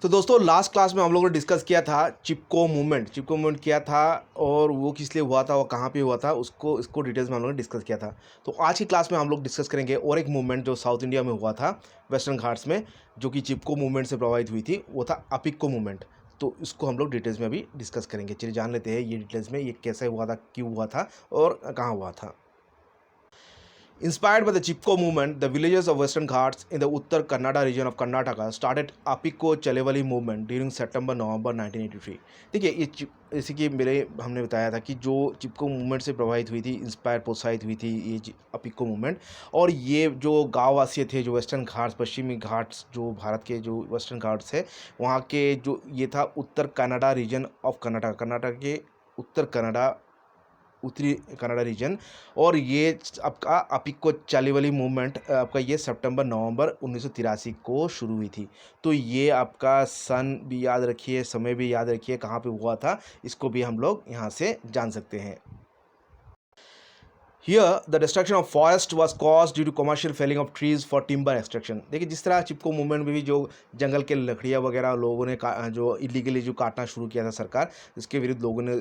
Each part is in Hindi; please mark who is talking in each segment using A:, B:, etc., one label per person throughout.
A: तो दोस्तों लास्ट क्लास में हम लोगों ने डिस्कस किया था चिपको मूवमेंट क्या था और वो किस लिए हुआ था और कहाँ पे हुआ था उसको इसको डिटेल्स में हम लोगों ने डिस्कस किया था। तो आज की क्लास में हम लोग डिस्कस करेंगे और एक मूवमेंट जो साउथ इंडिया में हुआ था वेस्टर्न घाट्स में, जो कि चिपको मूवमेंट से प्रभावित हुई थी, वो था अपिक्को मूवमेंट। तो इसको हम लोग डिटेल्स में अभी डिस्कस करेंगे। चलिए जान लेते हैं ये डिटेल्स में, ये कैसे हुआ था, क्यों हुआ था और कहाँ हुआ था। Inspired by the Chipko movement, the villages of Western Ghats in the Uttar Kannada region of Karnataka started Apikko Chalevali movement during September-November 1983। देखिए जैसे कि हमने बताया था कि जो चिपको मूवमेंट से प्रभावित हुई थी, प्रोत्साहित हुई थी ये अपिक्को मूवमेंट। और ये जो गाँववासी थे, जो वेस्टर्न घाट्स, पश्चिमी घाट्स, जो भारत के जो वेस्टर्न घाट्स है, वहाँ के जो ये था उत्तर कन्नाडा रीजन ऑफ कर्नाटक के उत्तर कन्नाडा, उत्तरी कन्नाडा रीजन। और ये आपका अपिक्को चालीवली मूवमेंट आपका ये सितंबर नवंबर 1983 को शुरू हुई थी। तो ये आपका सन भी याद रखिए, समय भी याद रखिए, कहाँ पे हुआ था इसको भी हम लोग यहाँ से जान सकते हैं। Here, the destruction of forest was caused due to commercial felling of trees for timber extraction। देखिए जिस तरह चिपको मूवमेंट में भी जो जंगल के लकड़ियाँ वगैरह लोगों ने जो इलीगली जो काटना शुरू किया था सरकार, इसके विरुद्ध लोगों ने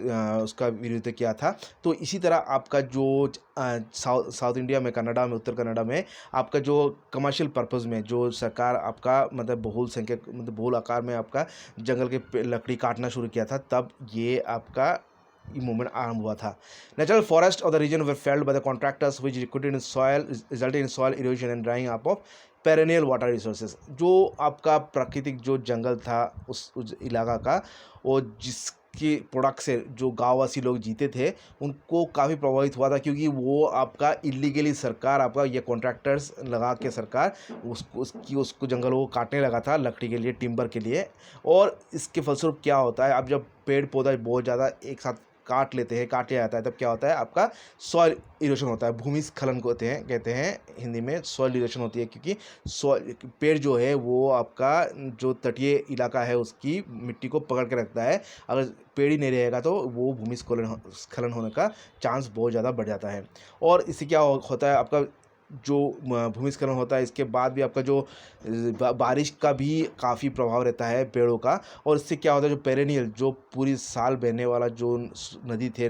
A: उसका विरोध किया था। तो इसी तरह आपका जो साउथ इंडिया में, कनाडा में, उत्तर कनाडा में आपका जो कमर्शियल पर्पज़ में जो सरकार आपका मतलब बहुल आकार में आपका जंगल के लकड़ी काटना शुरू किया था, तब ये आपका ये मूवमेंट आरंभ हुआ था। Natural forest of the region were felled by the contractors which recruited in soil resulted in soil erosion and drying up of perennial water resources. जो आपका प्राकृतिक जो जंगल था उस इलाका का, और जिसके प्रोडक्ट से जो गाँववासी लोग जीते थे, उनको काफ़ी प्रभावित हुआ था, क्योंकि वो आपका इलीगली सरकार आपका ये कॉन्ट्रैक्टर्स लगा के सरकार उसको जंगलों को काटने लगा था लकड़ी के लिए, टिम्बर के लिए। और इसके फलस्वरूप क्या होता है, अब जब पेड़ पौधा बहुत ज़्यादा एक साथ काट लिया जाता है, तब क्या होता है, आपका सॉइल इरोशन होता है, भूमि स्खलन कहते हैं हिंदी में, सॉइल इरोशन होती है। क्योंकि सॉइल पेड़ जो है वो आपका जो तटीय इलाका है उसकी मिट्टी को पकड़ के रखता है। अगर पेड़ ही नहीं रहेगा तो वो भूमि स्खलन होने का चांस बहुत ज़्यादा बढ़ जाता है। और इससे क्या होता है, आपका जो भूमिस्खलन होता है, इसके बाद भी आपका जो बारिश का भी काफ़ी प्रभाव रहता है पेड़ों का। और इससे क्या होता है, जो पेरेनियल जो पूरी साल बहने वाला जो नदी थे,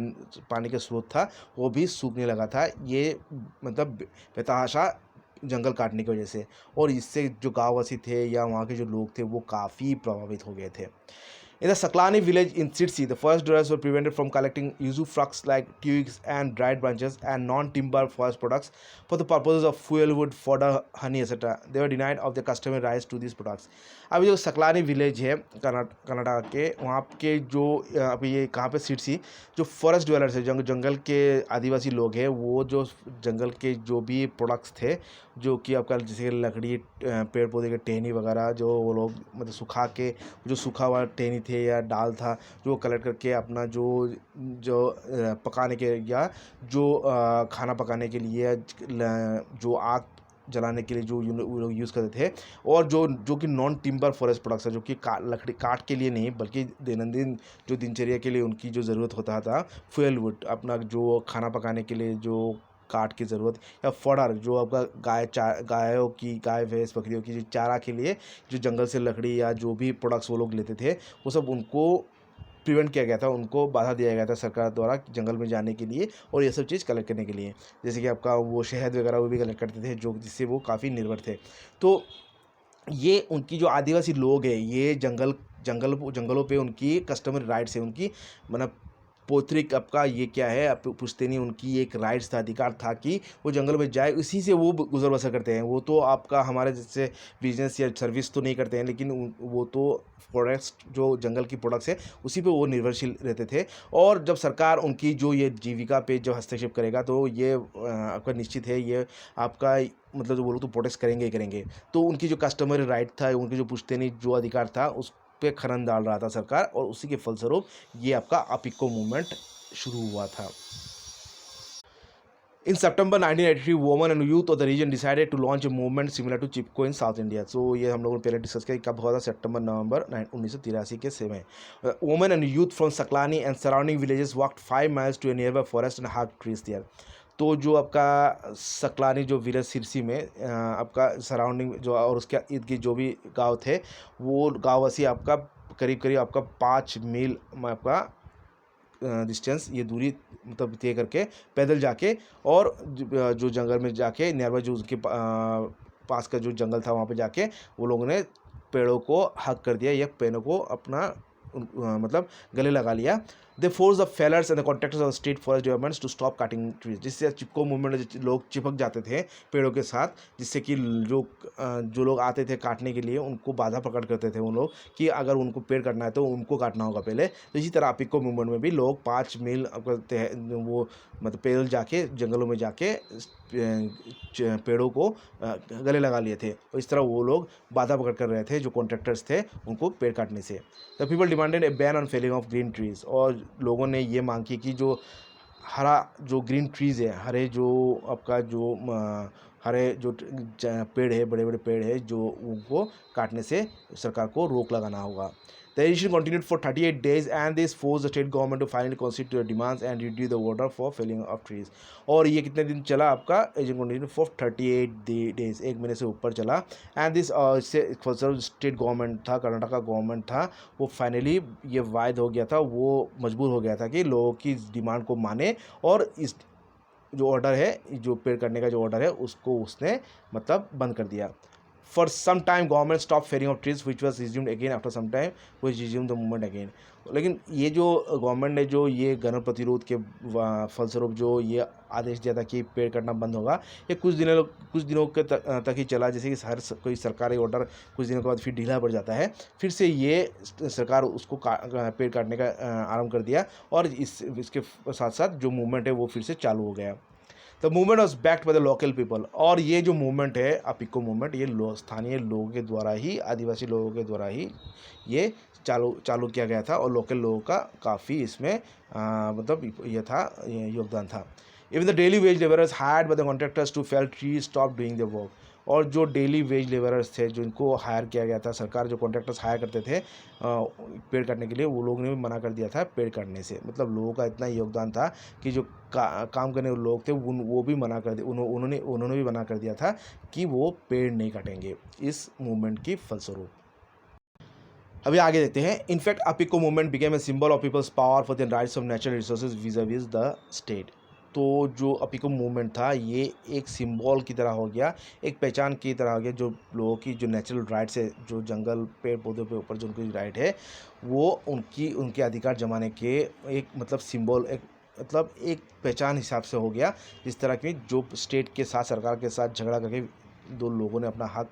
A: पानी का स्रोत था, वो भी सूखने लगा था, ये मतलब बेतहाशा जंगल काटने की वजह से। और इससे जो गाँववासी थे या वहाँ के जो लोग थे वो काफ़ी प्रभावित हो गए थे। In the Saklani village in Sirsi, the forest dwellers were prevented from collecting usufructs like twigs and dried branches and non-timber forest products for the purposes of fuel wood, fodder, honey, etc. They were denied of their customary rights to these products। अभी जो सकलानी विलेज है कर्नाटक के, वहाँ के जो अभी ये कहाँ पे सिरसी, जो फॉरेस्ट ड्वेलर्स है, जंगल के आदिवासी लोग हैं, वो जो जंगल के जो भी प्रोडक्ट्स थे, जो कि आपका जैसे लकड़ी, पेड़ पौधे के टहनी वगैरह, जो वो लोग मतलब सुखा के, जो सूखा हुआ टहनी थे या डाल था, जो कलेक्ट करके अपना जो जो पकाने के या जो खाना पकाने के लिए, जो आग जलाने के लिए जो लोग यूज़ करते थे। और जो कि नॉन टिम्बर फॉरेस्ट प्रोडक्ट्स है, जो कि लकड़ी काट के लिए नहीं, बल्कि दैनंदिन जो दिनचर्या के लिए उनकी जो ज़रूरत होता था, फ्यूल वुड, अपना जो खाना पकाने के लिए जो काट की ज़रूरत, या फॉडर जो आपका गाय भैंस बकरियों की जो चारा के लिए जो जंगल से लकड़ी या जो भी प्रोडक्ट्स वो लोग लेते थे, वो सब उनको प्रिवेंट किया गया था, उनको बाधा दिया गया था सरकार द्वारा जंगल में जाने के लिए और ये सब चीज़ कलेक्ट करने के लिए। जैसे कि आपका वो शहद वगैरह वो भी कलेक्ट करते थे, जो जिससे वो काफ़ी निर्भर थे। तो ये उनकी जो आदिवासी लोग हैं, ये जंगलों पे उनकी कस्टमर राइट्स है, उनकी मतलब पौत्रिक आपका ये क्या है, आप पुश्तैनी उनकी एक राइट्स था, अधिकार था कि वो जंगल में जाए, इसी से वो गुजर बसर करते हैं। वो तो आपका हमारे जैसे बिजनेस या सर्विस तो नहीं करते हैं, लेकिन वो तो प्रोडक्ट्स जो जंगल की प्रोडक्ट्स है उसी पे वो निर्भरशील रहते थे। और जब सरकार उनकी जो ये जीविका पे जो हस्तक्षेप करेगा, तो ये आपका निश्चित है, ये आपका मतलब जो बोलो तो प्रोटेस्ट करेंगे ही करेंगे। तो उनकी जो कस्टमरी राइट था, उनकी जो पुश्तैनी जो अधिकार था, उस पे खनन डाल रहा था सरकार, और उसी के फलस्वरूप ये आपका अपिक्को मूवमेंट शुरू हुआ था। In September 1983, women and youth of the region decided to launch a movement similar to Chipko in South India। So ये हम लोगों ने पहले डिस्कस किया, कब हुआ था, सितंबर नवंबर 1983 के समय। Women and youth from Saklani and surrounding villages walked 5 miles to a nearby forest and hugged trees there। तो जो आपका सकलानी जो विलेज सिरसी में आपका सराउंडिंग जो और उसके इर्द गिर्द जो भी गांव थे, वो गाँववासी आपका करीब करीब आपका 5 मील में आपका डिस्टेंस ये दूरी मतलब तय करके पैदल जाके और जो जंगल में जाके नियरबाई जो उसके पास का जो जंगल था वहाँ पे जाके वो लोगों ने पेड़ों को हक कर दिया या पेड़ों को अपना मतलब गले लगा लिया। They force the fellers and the contractors of state forest governments to stop cutting trees, जिससे चिपको मूवमेंट लोग चिपक जाते थे पेड़ों के साथ, जिससे कि जो लोग आते थे काटने के लिए उनको बाधा प्रकट करते थे उन लोग कि अगर उनको पेड़ काटना है तो उनको काटना होगा पहले। तो इसी तरह अपिको मूवमेंट में भी लोग 5 मील वो मतलब पैदल जाके जंगलों में जाके पेड़ों को गले लगा लिए थे और इस तरह वो लोग बाधा प्रकट कर रहे थे जो कॉन्ट्रैक्टर्स थे उनको पेड़ काटने से। The people demanded a ban on felling of green trees, और लोगों ने ये मांग की कि जो हरा जो ग्रीन ट्रीज़ है, हरे जो आपका जो हरे जो पेड़ है, बड़े बड़े पेड़ है जो उनको काटने से सरकार को रोक लगाना होगा। The agitation continued for 38 days and this forced the state government to finally concede to the demands and reduce the order for felling of trees। और ये कितने दिन चला आपका एजिटेशन कंटिन्यू फॉर 38 डेज, 1 महीने से ऊपर चला। एंड दिस इससे स्टेट गवर्नमेंट था, कर्नाटका गवर्नमेंट था, वो फाइनली ये वायद हो गया था, वो मजबूर हो गया था कि लोगों की डिमांड को माने और इस जो ऑर्डर है, जो पेड़ करने का जो ऑर्डर है उसको उसने मतलब बंद कर दिया। For some time government stopped felling of trees which was resumed again after some time which resumed the movement again। लेकिन ये जो गवर्नमेंट ने जो ये गण प्रतिरोध के फलस्वरूप जो ये आदेश दिया था कि पेड़ कटना बंद होगा, ये कुछ दिनों के तक ही चला। जैसे कि हर कोई सरकारी ऑर्डर कुछ दिनों के बाद फिर ढीला पड़ जाता है, फिर से ये सरकार उसको पेड़ काटने का आरंभ कर दिया और इसके साथ साथ जो मूवमेंट है वो फिर से चालू हो गया। The movement was backed by the local people, और ये जो मूवमेंट है अपिको मूवमेंट, ये स्थानीय लोगों के द्वारा ही, आदिवासी लोगों के द्वारा ही ये चालू किया गया था और लोकल लोगों का काफ़ी इसमें मतलब ये था, योगदान था। Even the daily wage labourers hired by the contractors to fell tree stop doing the work, और जो डेली वेज लेबरर्स थे जिनको हायर किया गया था, सरकार जो कॉन्ट्रैक्टर्स हायर करते थे पेड़ काटने के लिए, वो लोग ने भी मना कर दिया था पेड़ काटने से। मतलब लोगों का इतना योगदान था कि जो काम करने वाले लोग थे वो भी मना कर दिए, उन्होंने भी मना कर दिया था कि वो पेड़ नहीं काटेंगे इस मूवमेंट की फलस्वरूप। अभी आगे देखते हैं। In fact Appiko movement became a symbol of peoples power for the rights of natural resources विज़ the state. तो जो अपिको मूवमेंट था ये एक सिंबल की तरह हो गया, एक पहचान की तरह हो गया, जो लोगों की जो नेचुरल राइट्स है, जो जंगल पेड़ पौधों पे ऊपर जो उनकी राइट है, वो उनके अधिकार जमाने के एक मतलब सिंबल, एक मतलब एक पहचान हिसाब से हो गया। जिस तरह की जो स्टेट के साथ, सरकार के साथ झगड़ा करके दो लोगों ने अपना हक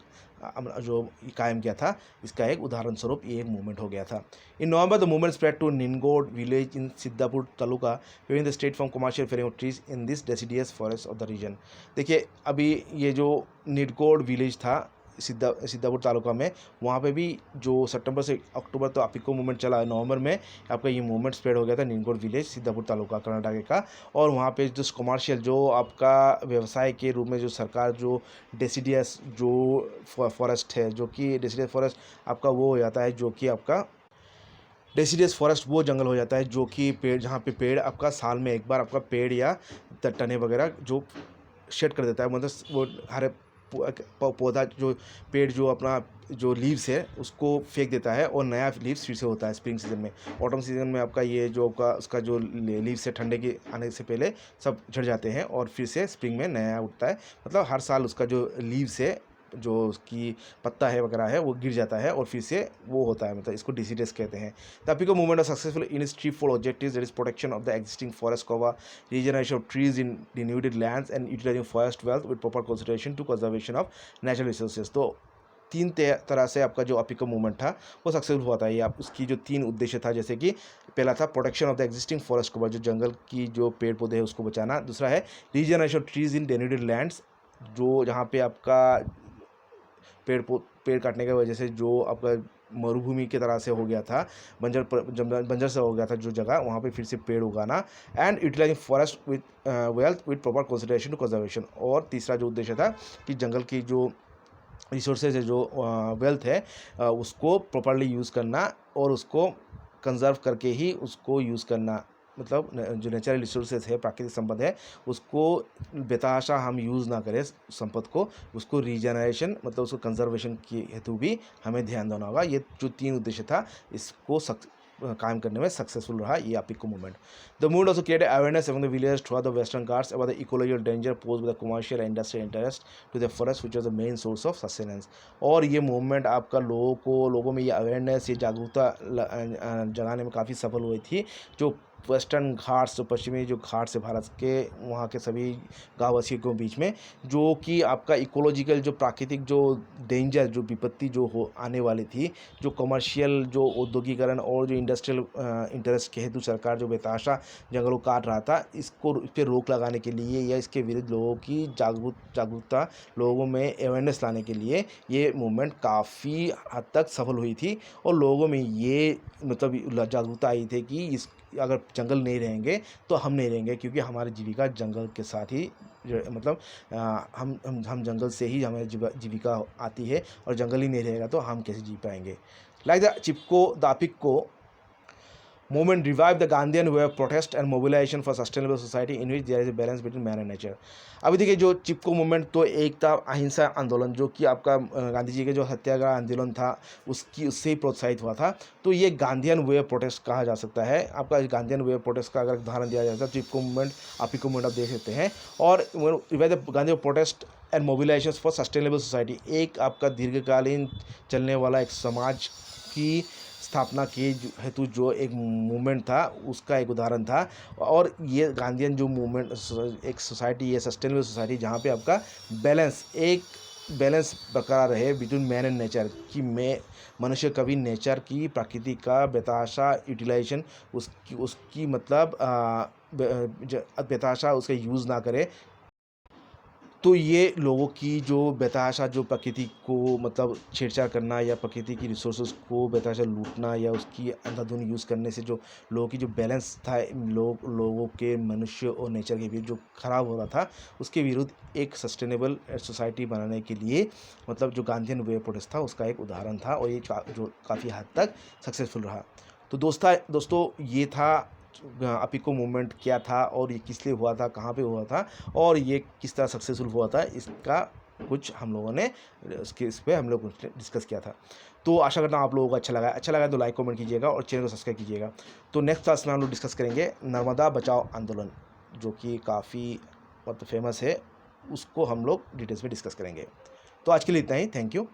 A: जो कायम किया था, इसका एक उदाहरण स्वरूप ये एक मूवमेंट हो गया था। In November the movement spread to Ningod village in Siddhapur taluka when the state from commercial felling of trees in this deciduous forest of the region. देखिए अभी ये जो निनगोड विलेज था सिद्धापुर तालुका में, वहाँ पे भी जो सितंबर से अक्टूबर तो अपिको मूवमेंट चला, नवंबर में आपका ये मूवमेंट स्प्रेड हो गया था निनगोड विलेज सिद्धापुर तालुका कर्नाटक का। और वहाँ पे जो कमर्शियल जो आपका व्यवसाय के रूप में जो सरकार जो डेसिडियस जो फॉरेस्ट है, जो कि डेसिडियस फॉरेस्ट आपका वो हो जाता है, जो कि आपका डेसिडियस फॉरेस्ट वो जंगल हो जाता है जो कि पेड़, जहाँ पे पेड़ आपका साल में एक बार आपका पेड़ या तने वगैरह जो शेड कर देता है, मतलब वो हरे पौधा जो पेड़ जो अपना जो लीव्स है उसको फेंक देता है और नया लीव्स फिर से होता है स्प्रिंग सीजन में। ऑटम सीजन में आपका ये जो आपका उसका जो लीव्स है ठंडे के आने से पहले सब झड़ जाते हैं और फिर से स्प्रिंग में नया उठता है। मतलब हर साल उसका जो लीव्स है, जो उसकी पत्ता है वगैरह है, वो गिर जाता है और फिर से वो होता है, मतलब इसको डिसीडस कहते हैं। The Appiko movement of successful in its three four objectives, that is protection of the existing forest cover, regeneration of trees in denuded lands and utilising forest wealth with proper consideration to conservation of natural resources. तो तीन तरह से आपका जो अपिको मूवमेंट था वो सक्सेसफुल हुआ था। ये आप उसकी जो 3 उद्देश्य था, जैसे कि पहला था protection of the existing forest cover, जो जंगल की जो पेड़ पौधे हैं उसको बचाना। दूसरा है regeneration of trees in denuded lands, जो जहाँ पे आपका पेड़ काटने की वजह से जो आपका मरुभूमि की तरह से हो गया था, बंजर से हो गया था जो जगह, वहाँ पे फिर से पेड़ उगाना। And utilising forest with wealth with proper consideration to conservation. और तीसरा जो उद्देश्य था कि जंगल की जो रिसोर्सेज है, जो वेल्थ है, उसको प्रॉपरली यूज़ करना और उसको कंजर्व करके ही उसको यूज़ करना। मतलब जो नेचुरल रिसोर्सेज है, प्राकृतिक संपद है, उसको बेतहाशा हम यूज़ ना करें संपद को, उसको रीजनरेशन मतलब उसको कंजर्वेशन के हेतु भी हमें ध्यान देना होगा। ये जो 3 उद्देश्य था, इसको कायम करने में सक्सेसफुल रहा ये Appiko movement. The movement also created awareness among the villagers throughout the Western Ghats about the ecological danger posed by the commercial and industrial interest to the forest, which was the main source of sustenance। और ये मूवमेंट आपका लोगों में ये अवेयरनेस, ये जागरूकता जगाने में काफ़ी सफल हुई थी। जो वेस्टर्न घाट्स, जो पश्चिमी जो घाट्स है भारत के, वहाँ के सभी गाँववासियों के बीच में, जो कि आपका इकोलॉजिकल जो प्राकृतिक जो डेंजर, जो विपत्ति जो हो आने वाली थी, जो कमर्शियल जो औद्योगिकरण और जो इंडस्ट्रियल इंटरेस्ट के हेतु सरकार जो बेतहाशा जंगलों काट रहा था, इसको इस पर रोक लगाने के लिए या इसके विरुद्ध लोगों की जागरूकता, लोगों में अवेयरनेस लाने के लिए ये मूवमेंट काफ़ी हद तक सफल हुई थी। और लोगों में ये मतलब जागरूकता आई थी कि इस अगर जंगल नहीं रहेंगे तो हम नहीं रहेंगे, क्योंकि हमारी जीविका जंगल के साथ ही मतलब हम जंगल से ही हमारी जीविका आती है, और जंगल ही नहीं रहेगा तो हम कैसे जी पाएंगे। Like the Chipko the Appiko movement revived the Gandhian way of protest and mobilization for sustainable society in which there is a balance between man and nature। अभी देखिए, जो चिपको मूवमेंट तो एक था अहिंसा आंदोलन, जो कि आपका गांधी जी के जो सत्याग्रह आंदोलन था उससे ही प्रोत्साहित हुआ था। तो ये गांधीयन वे ऑफ प्रोटेस्ट कहा जा सकता है। आपका गांधीयन वे ऑफ प्रोटेस्ट का अगर उदाहरण दिया जाता है, चिपको मूवमेंट, अपिको मूवमेंट आप देख सकते हैं। और Gandhi protest and mobilisation for sustainable society, एक आपका दीर्घकालीन चलने वाला एक समाज की स्थापना के हेतु जो एक मूवमेंट था, उसका एक उदाहरण था। और ये गांधीयन जो मूवमेंट, एक सोसाइटी, ये सस्टेनेबल सोसाइटी जहाँ पे आपका बैलेंस बरकरार रहे बिटवीन मैन एंड नेचर, कि मनुष्य कभी नेचर की, प्रकृति का बेतहाशा यूटिलाइजेशन उसकी मतलब बेतहाशा उसका यूज़ ना करे। तो ये लोगों की जो बेतहाशा, जो प्रकृति को मतलब छेड़छाड़ करना या प्रकृति की रिसोर्सेज को बेतहाशा लूटना या उसकी अंधाधुंध यूज़ करने से जो लोगों की जो बैलेंस था, लोगों के, मनुष्य और नेचर के बीच जो खराब हो रहा था, उसके विरुद्ध एक सस्टेनेबल सोसाइटी बनाने के लिए मतलब जो गांधीयन वे प्रोटेस्ट था, उसका एक उदाहरण था। और ये जो काफ़ी हद तक सक्सेसफुल रहा। तो दोस्तों ये था अपिको मूवमेंट क्या था, और ये किस लिए हुआ था, कहाँ पे हुआ था, और ये किस तरह सक्सेसफुल हुआ था, इसका कुछ हम लोगों ने इस पे हम लोग डिस्कस किया था। तो आशा करता हूँ आप लोगों को अच्छा लगा तो लाइक कमेंट कीजिएगा और चैनल को सब्सक्राइब कीजिएगा। तो नेक्स्ट क्लास में हम लोग डिस्कस करेंगे नर्मदा बचाओ आंदोलन, जो कि काफ़ी बहुत फेमस है, उसको हम लोग डिटेल्स में डिस्कस करेंगे। तो आज के लिए इतना ही। Thank you.